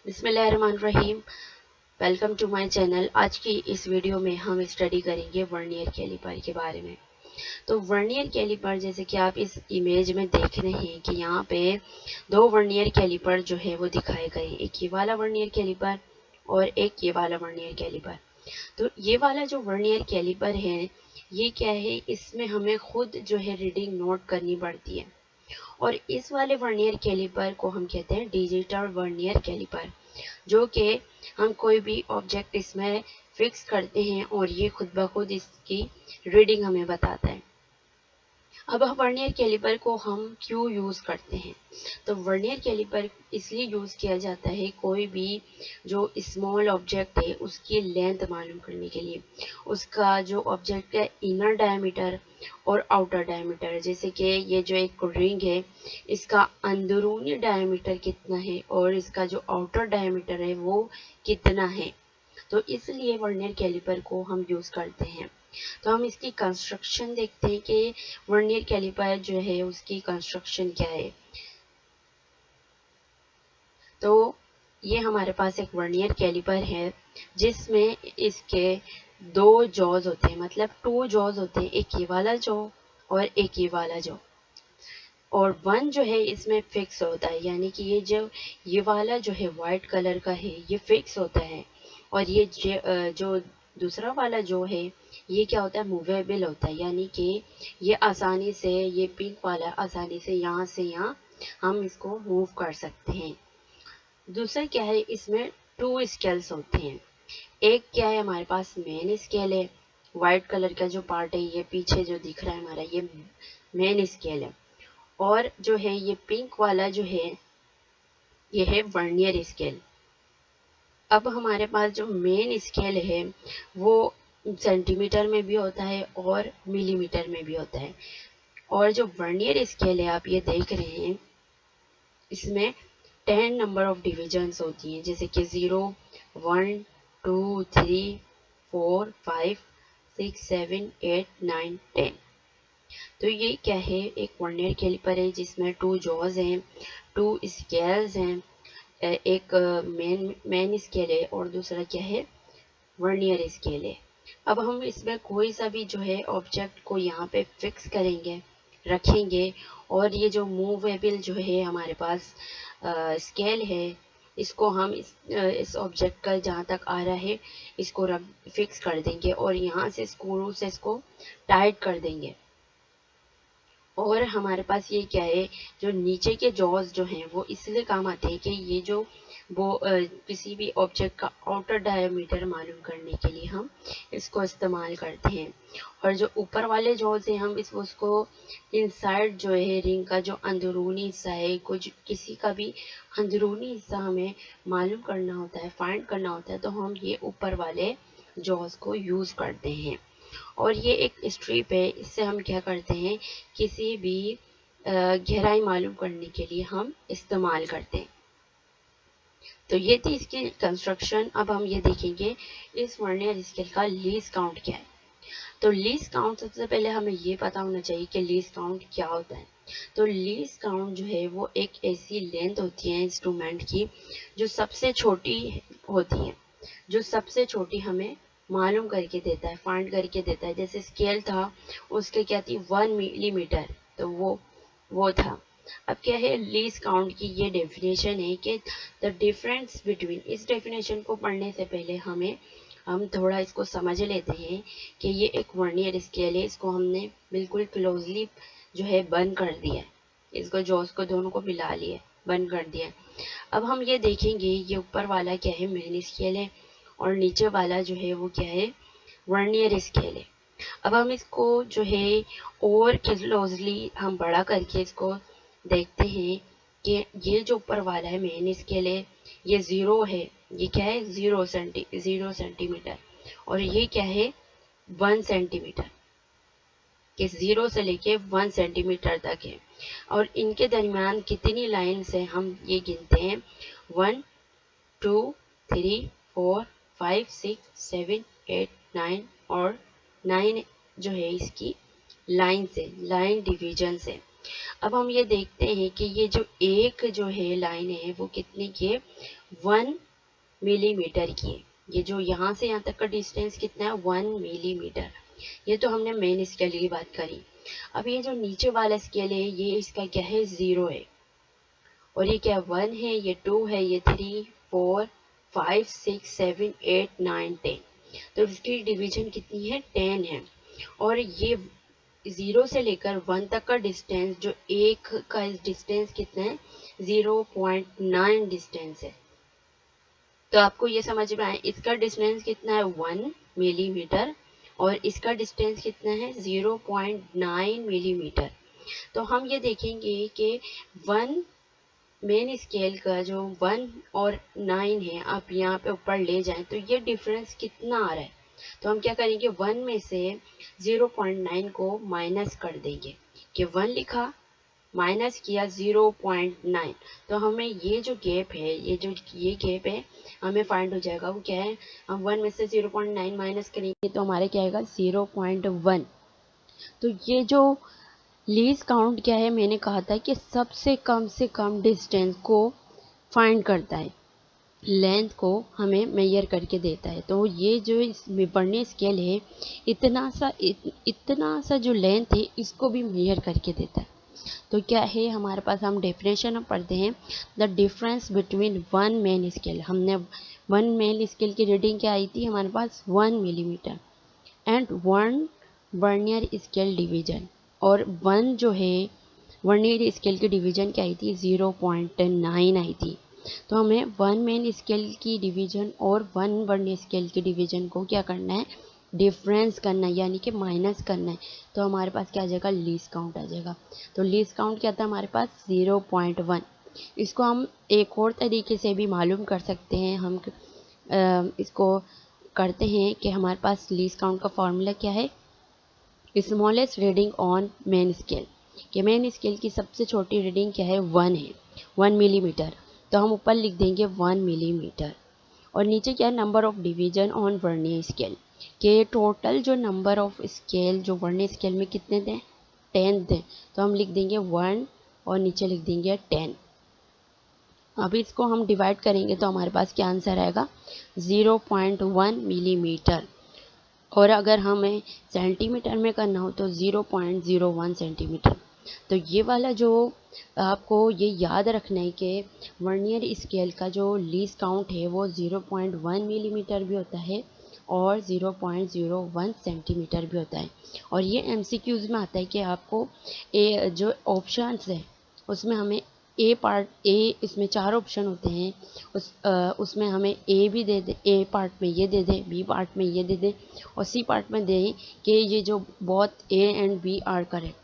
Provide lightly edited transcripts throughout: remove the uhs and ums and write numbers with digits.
बिस्मिल्लाहिर्रहमानिर्रहीम। Welcome to my channel. आज की इस वीडियो में हम स्टडी करेंगे वर्नियर कैलिपर के बारे में। तो वर्नियर कैलिपर जैसे कि आप इस इमेज में देख रहे हैं कि यहाँ पे दो वर्नियर कैलिपर जो है वो दिखाए गए, एक ये वाला वर्नियर कैलिपर और एक ये वाला वर्नियर कैलिपर। तो ये वाला जो वर्नियर कैलिपर है ये क्या है, इसमें हमें खुद जो है रीडिंग नोट करनी पड़ती है और इस वाले वर्नियर कैलिपर को हम कहते हैं डिजिटल वर्नियर कैलिपर, जो कि हम कोई भी ऑब्जेक्ट इसमें फिक्स करते हैं और ये खुद ब खुद इसकी रीडिंग हमें बताता है। अब वर्नियर कैलिपर को हम क्यों यूज़ करते हैं? तो वर्नियर कैलिपर इसलिए यूज़ किया जाता है कोई भी जो स्मॉल ऑब्जेक्ट है उसकी लेंथ मालूम करने के लिए, उसका जो ऑब्जेक्ट का इनर डायमीटर और आउटर डायमीटर, जैसे कि ये जो एक रिंग है इसका अंदरूनी डायमीटर कितना है और इसका जो आउटर डायमीटर है वो कितना है। तो इसलिए वर्नियर कैलिपर को हम यूज़ करते हैं। तो हम इसकी कंस्ट्रक्शन देखते हैं कि वर्नियर कैलिपर जो है उसकी कंस्ट्रक्शन क्या है। तो ये हमारे पास एक वर्नियर कैलिपर है जिसमें इसके दो जॉज होते हैं, मतलब टू जॉज होते हैं, एक ये वाला जॉ और एक ये वाला जॉ। और वन जो है इसमें फिक्स होता है, यानी कि ये वाला जो है वाइट कलर का है ये फिक्स होता है और ये जो दूसरा वाला जो है ये क्या होता है, मूवेबल होता है, यानी कि ये आसानी से, ये पिंक वाला आसानी से यहाँ हम इसको मूव कर सकते हैं। दूसरा क्या है, इसमें टू स्केल्स होते हैं। एक क्या है, हमारे पास मेन स्केल है, वाइट कलर का जो पार्ट है ये पीछे जो दिख रहा है हमारा ये मेन स्केल है, और जो है ये पिंक वाला जो है ये है वर्नियर स्केल। अब हमारे पास जो मेन स्केल है वो सेंटीमीटर में भी होता है और मिलीमीटर में भी होता है, और जो वर्नियर स्केल है आप ये देख रहे हैं इसमें 10 नंबर ऑफ डिविजन्स होती हैं, जैसे कि 0, 1, 2, 3, 4, 5, 6, 7, 8, 9, 10। तो ये क्या है, एक वर्नियर कैलिपर है जिसमें टू जॉज हैं, टू स्केल्स हैं, एक मेन स्केल है और दूसरा क्या है, वर्नियर स्केल है। अब हम इसमें कोई सा भी जो है ऑब्जेक्ट को यहाँ पे फिक्स करेंगे, रखेंगे, और ये जो मूवेबल जो है हमारे पास स्केल है इसको हम इस ऑब्जेक्ट का जहाँ तक आ रहा है इसको रख फिक्स कर देंगे और यहाँ से स्क्रू से इसको टाइट कर देंगे। और हमारे पास ये क्या है, जो नीचे के जॉज जो हैं वो इसलिए काम आते हैं कि ये जो वो किसी भी ऑब्जेक्ट का आउटर डायमीटर मालूम करने के लिए हम इसको इस्तेमाल करते हैं, और जो ऊपर वाले जॉज हैं हम उसको इनसाइड जो है रिंग का जो अंदरूनी हिस्सा है, कुछ किसी का भी अंदरूनी हिस्सा हमें मालूम करना होता है, फाइंड करना होता है, तो हम ये ऊपर वाले जॉज को यूज़ करते हैं। और ये एक स्ट्रिप है, इससे हम क्या करते हैं, किसी भी गहराई मालूम करने के लिए हम इस्तेमाल करते हैं। तो ये थी इसकी कंस्ट्रक्शन। अब हम ये देखेंगे इस वर्नियर स्केल का लीस्ट काउंट क्या है। तो लीस्ट काउंट, सबसे पहले हमें ये पता होना चाहिए कि लीस्ट काउंट क्या होता है। तो लीस्ट काउंट जो है वो एक ऐसी लेंथ होती है इंस्ट्रूमेंट की जो सबसे छोटी होती है, जो सबसे छोटी हमें मालूम करके देता है, फाइंड करके देता है। जैसे स्केल था उसके क्या थी, 1 मिलीमीटर, तो वो था। अब क्या है, लीस्ट काउंट की ये डेफिनेशन है कि द डिफरेंस बिटवीन, इस डेफिनेशन को पढ़ने से पहले हम थोड़ा इसको समझ लेते हैं कि ये एक वर्नियर स्केल है, इसको हमने बिल्कुल क्लोजली जो है बंद कर दिया है, इसको जॉस को दोनों को मिला लिया, बंद कर दिया। अब हम ये देखेंगे ये ऊपर वाला क्या है, मेन स्केल है, और नीचे वाला जो है वो क्या है, वर्नियर स्केल है। अब हम इसको जो है और क्लोजली हम बड़ा करके इसको देखते हैं कि ये जो ऊपर वाला है मेन स्केल है ये 0 है, ये क्या है, 0 सेंटीमीटर, और ये क्या है, 1 सेंटीमीटर, कि 0 से लेके 1 सेंटीमीटर तक है। और इनके दरमियान कितनी लाइन्स है हम ये गिनते हैं, 1, 2, 3, 4, 5, 6, 7, 8, 9, और 9 जो है इसकी लाइन से, लाइन डिवीजन से। अब हम ये देखते हैं कि ये जो एक जो है लाइन है वो कितने की है, 1 मिलीमीटर की है। ये जो यहाँ से यहाँ तक का डिस्टेंस कितना है, 1 मिलीमीटर। ये तो हमने मेन स्केल की बात करी। अब ये जो नीचे वाला स्केल है ये इसका क्या है, 0 है। और ये क्या, 1 है, ये 2 है, ये 3 4 5 6 7 8 9 10। तो इसकी डिवीजन कितनी है, 10 है। और ये 0 से लेकर 1 तक का डिस्टेंस, जो एक का डिस्टेंस कितना है, 0.9 डिस्टेंस है। तो आपको ये समझ में आए, इसका डिस्टेंस कितना है, 1 मिलीमीटर, और इसका डिस्टेंस कितना है, 0.9 मिलीमीटर। तो हम ये देखेंगे कि 1 मेन स्केल का जो 1 और 9 है, आप यहाँ पे ऊपर ले जाएं तो ये डिफरेंस कितना आ रहा है। तो हम क्या करेंगे, 1 में से 0.9 को माइनस कर देंगे, कि 1 लिखा माइनस किया 0.9। तो हमें ये जो गैप है, ये गैप है, हमें फाइंड हो जाएगा। वो क्या है, हम 1 में से 0.9 माइनस करेंगे तो हमारे क्या आएगा, 0.1। तो ये जो लीस्ट काउंट क्या है, मैंने कहा था कि सबसे कम से कम डिस्टेंस को फाइंड करता है, लेंथ को हमें मेजर करके देता है। तो ये जो इस वर्नियर स्केल है, इतना सा जो लेंथ है इसको भी मेजर करके देता है। तो क्या है हमारे पास, हम डेफिनेशन पढ़ते हैं, the difference between 1 main scale. हमने 1 मेन स्केल की रीडिंग क्या आई थी हमारे पास, 1 millimetre, and 1 vernier scale division. और 1 जो है वर्नियर स्केल की डिवीजन क्या आई थी, 0.9 आई थी। तो हमें 1 मेन स्केल की डिवीजन और 1 वर्नियर स्केल की डिवीजन को क्या करना है, डिफरेंस करना है, यानी कि माइनस करना है। तो हमारे पास क्या आ जाएगा, लीस्ट काउंट आ जाएगा। तो लीस्ट काउंट क्या था हमारे पास, 0.1। इसको हम एक और तरीके से भी मालूम कर सकते हैं। हम इसको करते हैं कि हमारे पास लीस्ट काउंट का फॉर्मूला क्या है, smallest reading on main scale. कि मेन स्केल की सबसे छोटी रीडिंग क्या है, 1 है, 1 मिलीमीटर। तो हम ऊपर लिख देंगे 1 मिलीमीटर। और नीचे क्या है, number of division on vernier scale, के टोटल जो नंबर ऑफ स्केल जो वर्नियर स्केल में कितने थे, 10 थे। तो हम लिख देंगे 1 और नीचे लिख देंगे 10। अभी इसको हम डिवाइड करेंगे तो हमारे पास क्या आंसर आएगा, 0.1 मिलीमीटर। और अगर हमें सेंटीमीटर में करना हो तो 0.01 सेंटीमीटर। तो ये वाला जो आपको ये याद रखना है कि वर्नियर स्केल का जो लीस्ट काउंट है वो 0.1 मिलीमीटर भी होता है और 0.01 सेंटीमीटर भी होता है। और ये एमसीक्यूज में आता है कि आपको जो ऑप्शंस है उसमें हमें इसमें 4 ऑप्शन होते हैं, उसमें हमें ए भी दे दे, ए पार्ट में ये दे दे, बी पार्ट में ये दे दे, और सी पार्ट में दे कि ये जो both A and B are correct,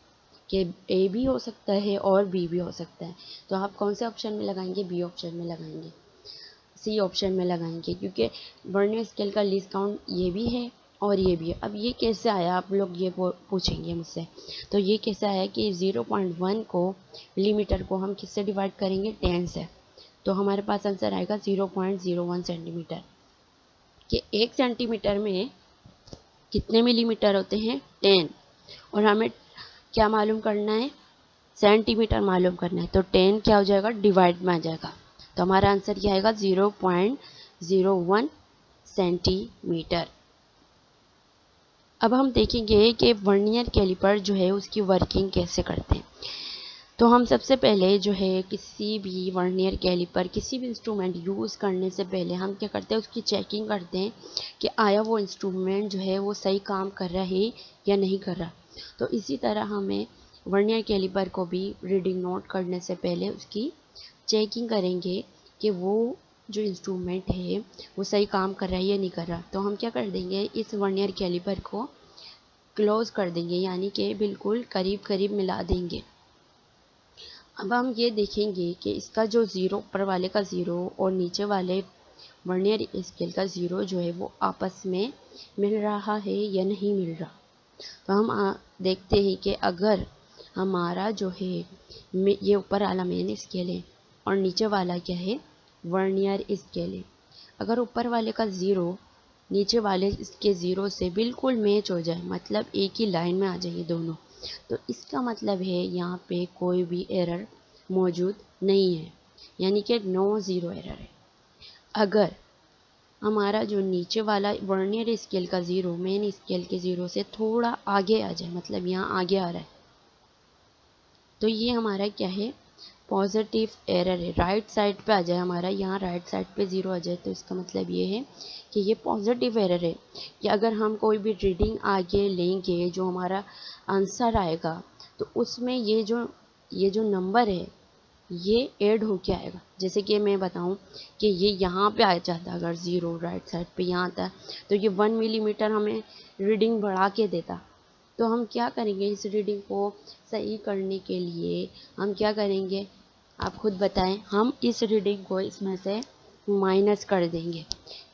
कि ए भी हो सकता है और बी भी हो सकता है। तो आप कौन से ऑप्शन में लगाएंगे, बी ऑप्शन में लगाएंगे, सी ऑप्शन में लगाएंगे, क्योंकि वर्नियर स्केल का लीस्ट काउंट ये भी है और ये भी है। अब ये कैसे आया, आप लोग ये पूछेंगे मुझसे। तो ये कैसे आया कि 0.1 को मिलीमीटर को हम किससे डिवाइड करेंगे, 10 से। तो हमारे पास आंसर आएगा 0.01 सेंटीमीटर। कि 1 सेंटीमीटर में कितने मिलीमीटर होते हैं, 10। और हमें क्या मालूम करना है, सेंटीमीटर मालूम करना है। तो 10 क्या हो जाएगा, डिवाइड में आ जाएगा। तो हमारा आंसर क्या आएगा, 0.01 सेंटीमीटर। अब हम देखेंगे कि वर्नियर कैलिपर जो है उसकी वर्किंग कैसे करते हैं। तो हम सबसे पहले जो है किसी भी वर्नियर कैलिपर, किसी भी इंस्ट्रूमेंट यूज़ करने से पहले हम क्या करते हैं, उसकी चेकिंग करते हैं कि आया वो इंस्ट्रूमेंट जो है वो सही काम कर रहा है या नहीं कर रहा। तो इसी तरह हमें वर्नियर कैलिपर को भी रीडिंग नोट करने से पहले उसकी चेकिंग करेंगे कि वो जो इंस्ट्रूमेंट है वो सही काम कर रहा है या नहीं कर रहा। तो हम क्या कर देंगे, इस वर्नियर कैलिपर को क्लोज कर देंगे, यानी कि बिल्कुल करीब करीब मिला देंगे। अब हम ये देखेंगे कि इसका जो ज़ीरो, ऊपर वाले का ज़ीरो और नीचे वाले वर्नियर स्केल का ज़ीरो जो है वो आपस में मिल रहा है या नहीं मिल रहा। तो हम देखते हैं कि अगर हमारा जो है ये ऊपर वाला मेन स्केल है और नीचे वाला क्या है, वर्नियर स्केल है। अगर ऊपर वाले का ज़ीरो नीचे वाले इसके ज़ीरो से बिल्कुल मैच हो जाए, मतलब एक ही लाइन में आ जाए दोनों, तो इसका मतलब है यहाँ पे कोई भी एरर मौजूद नहीं है, यानी कि नो ज़ीरो एरर है। अगर हमारा जो नीचे वाला वर्नियर स्केल का ज़ीरो मेन स्केल के ज़ीरो से थोड़ा आगे आ जाए, मतलब यहाँ आगे आ रहा है, तो ये हमारा क्या है, पॉजिटिव एरर है। राइट साइड पे आ जाए हमारा, यहाँ राइट साइड पे ज़ीरो आ जाए, तो इसका मतलब ये है कि ये पॉजिटिव एरर है कि अगर हम कोई भी रीडिंग आगे लेंगे जो हमारा आंसर आएगा, तो उसमें ये जो नंबर है ये ऐड होके आएगा। जैसे कि मैं बताऊं कि ये यहाँ पे आ जाता, अगर ज़ीरो राइट साइड पे यहाँ आता है, तो ये 1 मिलीमीटर हमें रीडिंग बढ़ा के देता। तो हम क्या करेंगे, इस रीडिंग को सही करने के लिए हम क्या करेंगे, आप खुद बताएं। हम इस रीडिंग को इसमें से माइनस कर देंगे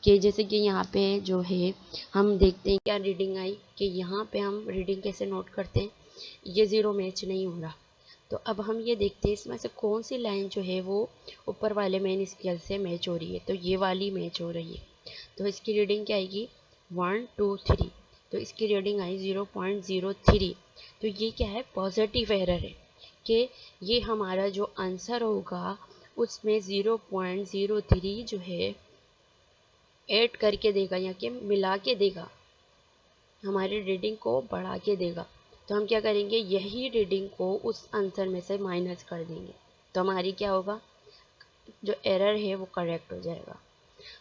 कि जैसे कि यहाँ पे जो है हम देखते हैं क्या रीडिंग आई, कि यहाँ पे हम रीडिंग कैसे नोट करते हैं, ये ज़ीरो मैच नहीं हो रहा। तो अब हम ये देखते हैं इसमें से कौन सी लाइन जो है वो ऊपर वाले मेन स्केल से मैच हो रही है, तो ये वाली मैच हो रही है। तो इसकी रीडिंग क्या आएगी, 1 2 3, तो इसकी रीडिंग आई 0.03। तो ये क्या है, पॉजिटिव एरर है कि ये हमारा जो आंसर होगा उसमें 0.03 जो है ऐड करके देगा, या कि मिला के देगा, हमारी रीडिंग को बढ़ा के देगा। तो हम क्या करेंगे, यही रीडिंग को उस आंसर में से माइनस कर देंगे, तो हमारी क्या होगा, जो एरर है वो करेक्ट हो जाएगा।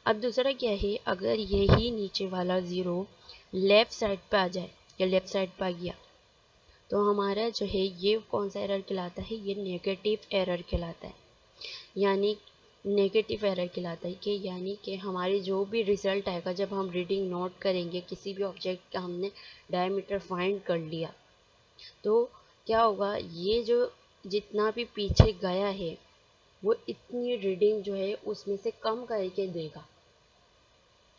अब दूसरा क्या है, अगर यही नीचे वाला ज़ीरो लेफ़्ट साइड पे आ जाए या लेफ़्ट साइड पे आ गया, तो हमारा जो है ये कौन सा एरर कहलाता है, ये नेगेटिव एरर कहलाता है। यानी नेगेटिव एरर कहलाता है कि यानी कि हमारी जो भी रिज़ल्ट आएगा जब हम रीडिंग नोट करेंगे, किसी भी ऑब्जेक्ट का हमने डायमीटर फाइंड कर लिया, तो क्या होगा, ये जो जितना भी पीछे गया है वो इतनी रीडिंग जो है उसमें से कम करके देगा।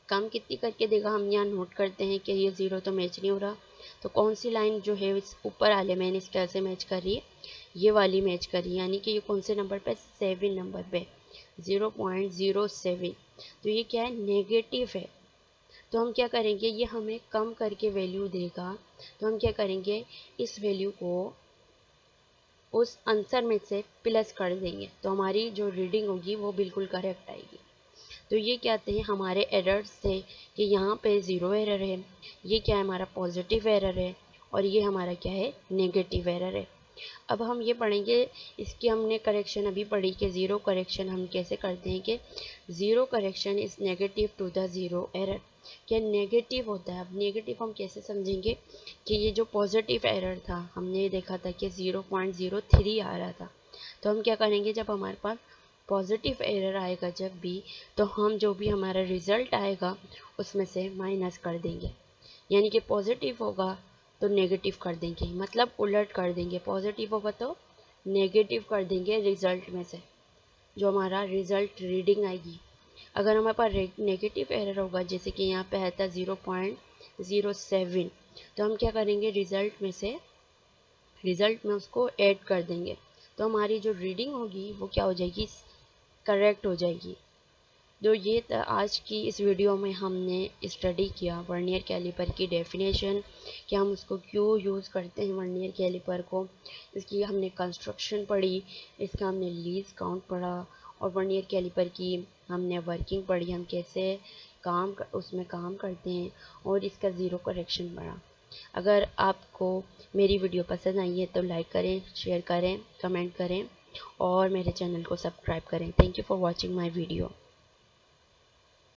कम कितनी करके देगा, हम यहाँ नोट करते हैं कि ये ज़ीरो तो मैच नहीं हो रहा, तो कौन सी लाइन जो है इस ऊपर वाले मैंने स्केल से मैच कर रही है, ये वाली मैच कर रही है, यानी कि ये कौन से नंबर पे, 7 नंबर पे, 0.07। तो ये क्या है, नेगेटिव है। तो हम क्या करेंगे, ये हमें कम करके वैल्यू देगा, तो हम क्या करेंगे, इस वैल्यू को उस आंसर में से प्लस कर देंगे, तो हमारी जो रीडिंग होगी वो बिल्कुल करेक्ट आएगी। तो ये क्या कहते हैं हमारे एरर्स से, कि यहाँ पे ज़ीरो एरर है, ये क्या है, हमारा पॉजिटिव एरर है, और ये हमारा क्या है, नेगेटिव एरर है। अब हम ये पढ़ेंगे, इसकी हमने करेक्शन अभी पढ़ी कि ज़ीरो करेक्शन हम कैसे करते हैं, कि zero correction is negative to the zero error. क्या नेगेटिव होता है, अब नेगेटिव हम कैसे समझेंगे, कि ये जो पॉजिटिव एरर था हमने देखा था कि 0.03 आ रहा था, तो हम क्या करेंगे, जब हमारे पास पॉजिटिव एरर आएगा जब भी, तो हम जो भी हमारा रिज़ल्ट आएगा उसमें से माइनस कर देंगे। यानी कि पॉजिटिव होगा तो नेगेटिव कर देंगे, मतलब उलट कर देंगे, पॉजिटिव होगा तो नेगेटिव कर देंगे रिज़ल्ट में से, जो हमारा रिज़ल्ट रीडिंग आएगी। अगर हमारे पास नेगेटिव एरर होगा, जैसे कि यहाँ पे आया था 0.07, तो हम क्या करेंगे, रिज़ल्ट में उसको ऐड कर देंगे, तो हमारी जो रीडिंग होगी वो क्या हो जाएगी, करेक्ट हो जाएगी। तो ये आज की इस वीडियो में हमने स्टडी किया वर्नियर कैलिपर की डेफिनेशन, कि हम उसको क्यों यूज़ करते हैं वर्नियर कैलिपर को, इसकी हमने कंस्ट्रक्शन पढ़ी, इसका हमने लीस्ट काउंट पढ़ा, और वर्नियर कैलिपर की हमने वर्किंग पढ़ी, हम कैसे उसमें काम करते हैं, और इसका ज़ीरो करेक्शन पढ़ा। अगर आपको मेरी वीडियो पसंद आई है तो लाइक करें, शेयर करें, कमेंट करें, और मेरे चैनल को सब्सक्राइब करें। Thank you for watching my video.